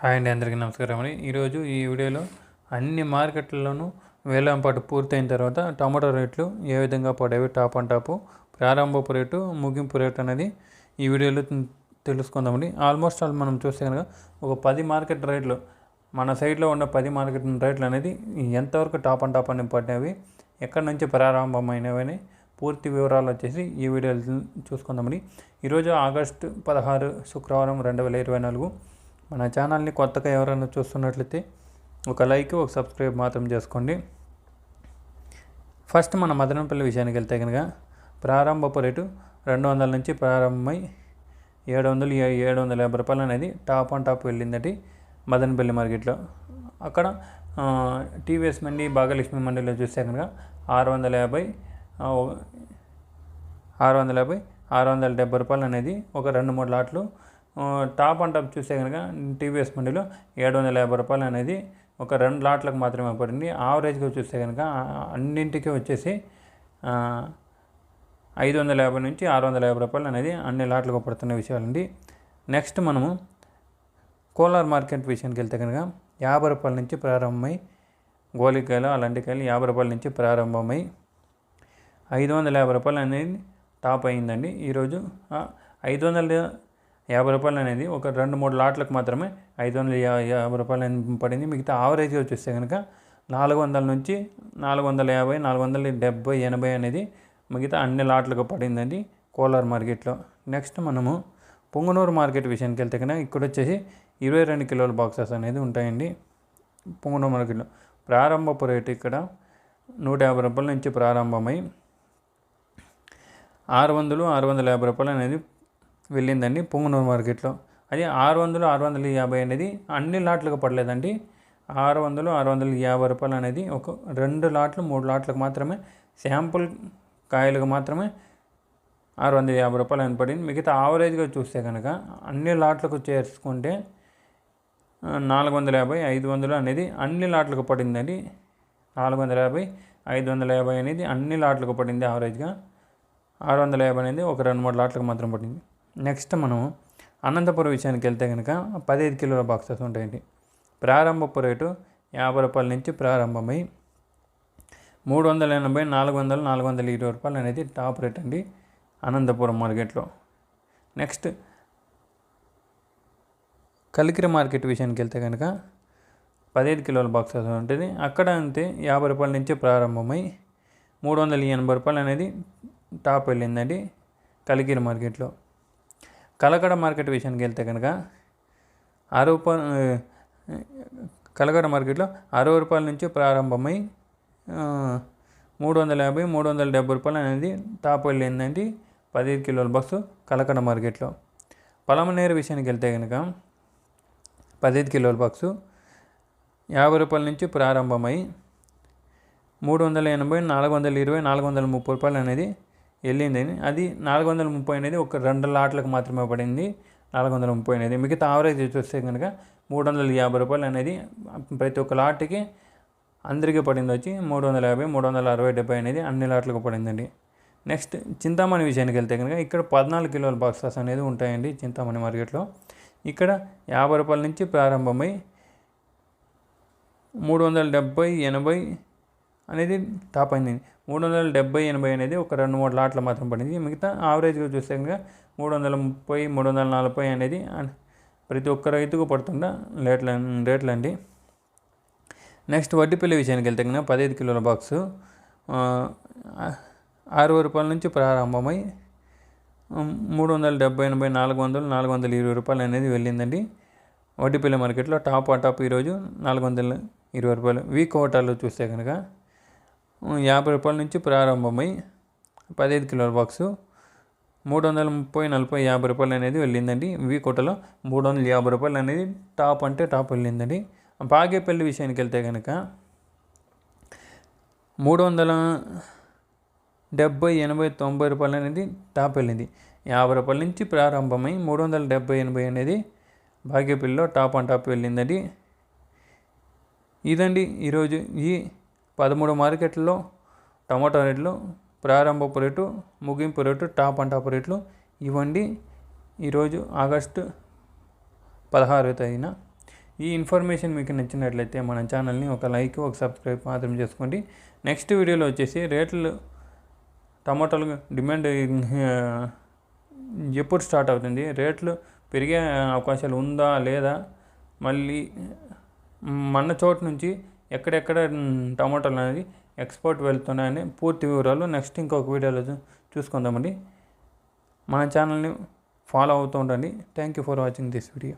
Hi అండి, అందరికీ నమస్కారం అండి. ఈరోజు ఈ వీడియోలో అన్ని మార్కెట్లలోనూ వేలంపాటు పూర్తయిన తర్వాత టమాటో రేట్లు ఏ విధంగా పడేవి, టాప్ అండ్ టాపు, ప్రారంభపు రేటు, ముగింపు రేటు అనేది ఈ వీడియోలో తెలుసుకుందామండి. ఆల్మోస్ట్ మనం చూస్తే కనుక ఒక 10 మార్కెట్ రేట్లు, మన సైడ్లో ఉన్న 10 మార్కెట్ రేట్లు అనేది ఎంతవరకు టాప్ అండ్ టాప్ అని పడినవి, ఎక్కడి నుంచి ప్రారంభమైనవి పూర్తి వివరాలు వచ్చేసి ఈ వీడియోలో చూసుకుందామండి. ఈరోజు ఆగస్టు 16 శుక్రవారం 2024. మన ఛానల్ని కొత్తగా ఎవరైనా చూస్తున్నట్లయితే ఒక లైక్, ఒక సబ్స్క్రైబ్ మాత్రం చేసుకోండి. ఫస్ట్ మన మదనపల్లి విషయానికి వెళ్తే కనుక ప్రారంభపు రేటు 200 నుంచి ప్రారంభమై 750 రూపాయలు అనేది టాప్ అండ్ టాప్ వెళ్ళిందండి మదనపల్లి మార్కెట్లో. అక్కడ టీవీఎస్ మండి, భాగ్యలక్ష్మి మండలిలో చూస్తే కనుక 650, 670 రూపాయలు అనేది ఒక 2-3 లాట్లు. టాప్ అండ్ టాప్ చూస్తే కనుక టీవీఎస్ మండిలో 750 రూపాయలు అనేది ఒక 2 లాట్లకు మాత్రమే పడింది. యావరేజ్గా చూస్తే కనుక అన్నింటికి వచ్చేసి 550 నుంచి 650 రూపాయలు అనేది అన్ని లాట్లకు పడుతున్న విషయాలండి. నెక్స్ట్ మనము కోలార్ మార్కెట్ విషయానికి వెళ్తే కనుక 50 రూపాయల నుంచి ప్రారంభమై, గోలికాయలు అలాంటి కాయలు 50 రూపాయల నుంచి ప్రారంభమై 550 రూపాయలు అనేది టాప్ అయిందండి. ఈరోజు 550 రూపాయలు అనేది ఒక 2-3 లాట్లకు మాత్రమే 550 రూపాయలు పడింది. మిగతా యావరేజ్గా చూస్తే కనుక 400 నుంచి 450, 470, 80 అనేది మిగతా అన్ని లాట్లకు పడిందండి కోలార్ మార్కెట్లో. నెక్స్ట్ మనము పొంగనూరు మార్కెట్ విషయానికి వెళ్తే కనుక ఇక్కడ వచ్చేసి 22 కిలోల బాక్సెస్ అనేది ఉంటాయండి. పొంగనూరు మార్కెట్లో ప్రారంభపు రేటు ఇక్కడ 150 రూపాయల నుంచి ప్రారంభమై 600, 650 రూపాయలు అనేది వెళ్ళిందండి పొంగనూరు మార్కెట్లో. అది 600, 650 అనేది అన్ని లాట్లకు పడలేదండి. 600, 650 రూపాయలు అనేది ఒక 2 లాట్లు, 3 లాట్లకు మాత్రమే, శాంపుల్ కాయలకు మాత్రమే 650 రూపాయలు అని పడింది. మిగతా యావరేజ్గా చూస్తే కనుక అన్ని లాట్లకు చేర్చుకుంటే 450, 500 అనేది అన్ని లాట్లకు పడిందండి. 450, 550 అనేది అన్ని లాట్లకు పడింది యావరేజ్గా. 650 అనేది ఒక 2-3 లాట్లకు మాత్రం పడింది. నెక్స్ట్ మనం అనంతపురం విషయానికి వెళ్తే కనుక 15 కిలోల బాక్సెస్ ఉంటాయండి. ప్రారంభపు రేటు 50 రూపాయల నుంచి ప్రారంభమై 380, 400, 420 రూపాయలు అనేది టాప్ రేట్ అండి అనంతపురం మార్కెట్లో. నెక్స్ట్ కలికిరి మార్కెట్ విషయానికి వెళ్తే కనుక 15 కిలోల బాక్సెస్ ఉంటుంది. అక్కడ అంతే 50 రూపాయల నుంచి ప్రారంభమై 380 రూపాయలు అనేది టాప్ వెళ్ళిందండి కలికిరి మార్కెట్లో. కలకడ మార్కెట్ విషయానికి వెళ్తే కనుక 60 మార్కెట్లో 60 రూపాయల నుంచి ప్రారంభమై 350, 370 రూపాయలు అనేది టాప్ వెళ్ళిందండి 15 కిలోల బాక్స్ కలకడ మార్కెట్లో. పలమనేరు విషయానికి వెళ్తే కనుక 15 కిలోల బాక్సు 50 రూపాయల నుంచి ప్రారంభమై 380, 420, 430 రూపాయలు అనేది వెళ్ళిందని. అది 430 అనేది ఒక 2 లాట్లకు మాత్రమే పడింది. 430 అనేది మిగతా యావరేజ్ చూస్తే కనుక 350 రూపాయలు అనేది ప్రతి ఒక్క లాట్కి అందరికీ పడింది వచ్చి 350, 360, 70 అనేది అన్ని లాట్లకు పడిందండి. నెక్స్ట్ చింతామణి విషయానికి వెళ్తే కనుక ఇక్కడ 14 కిలోల బాక్సెస్ అనేది ఉంటాయండి చింతామణి మార్కెట్లో. ఇక్కడ 50 రూపాయల నుంచి ప్రారంభమై 370, 80 అనేది టాప్ అయింది. 370, 80 అనేది ఒక 2-3 లాట్ల మాత్రం పడింది. మిగతా యావరేజ్గా చూస్తే కనుక 330, 340 అనేది ప్రతి ఒక్క రైతుకు పడుతున్న రేట్లండి. నెక్స్ట్ వడ్డిపల్లి విషయానికి వెళ్తే కనుక 15 కిలోల బాక్సు 60 రూపాయల నుంచి ప్రారంభమై 370, 80, 400, 420 రూపాయలు అనేది వెళ్ళిందండి వడ్డిపల్లి మార్కెట్లో. టాప్ ఈరోజు 420 రూపాయలు. వీక్ హోటల్లో చూస్తే కనుక 50 రూపాయల నుంచి ప్రారంభమై 15 కిలోల బాక్సు 330, 40, 50 రూపాయలు అనేది వెళ్ళిందండి. వీక్ హోటల్లో 350 రూపాయలు అనేది టాప్ అంటే టాప్ వెళ్ళిందండి. బాగేపల్లి విషయానికి వెళ్తే కనుక 370, 80, 90 రూపాయలు అనేది టాప్ వెళ్ళింది. 50 రూపాయల నుంచి ప్రారంభమై 370, 80 అనేది బాగేపల్లిలో టాప్ అండ్ టాప్ వెళ్ళిందండి. ఇదండి ఈరోజు ఈ 13 మార్కెట్లలో టమాటో రేట్లు, ప్రారంభపు రేటు, ముగింపు రేటు, టాప్ అండ్ టాప్ రేట్లు ఇవ్వండి ఈరోజు ఆగస్టు 16వ తేదీన. ఈ ఇన్ఫర్మేషన్ మీకు నచ్చినట్లయితే మన ఛానల్ని ఒక లైక్ ఒక సబ్స్క్రైబ్ మాత్రం చేసుకోండి. నెక్స్ట్ వీడియోలో వచ్చేసి రేట్లు టమాటాలు డిమాండ్ ఎప్పుడు స్టార్ట్ అవుతుంది, రేట్లు పెరిగే అవకాశాలు ఉందా లేదా, మళ్ళీ మన చోటు నుంచి ఎక్కడెక్కడ టమాటాలు అనేది ఎక్స్పోర్ట్ వెళ్తున్నాయని పూర్తి వివరాలు నెక్స్ట్ ఇంకొక వీడియోలో చూసుకుందామండి. మన ఛానల్ని ఫాలో అవుతూ ఉండండి. Thank you for watching this video.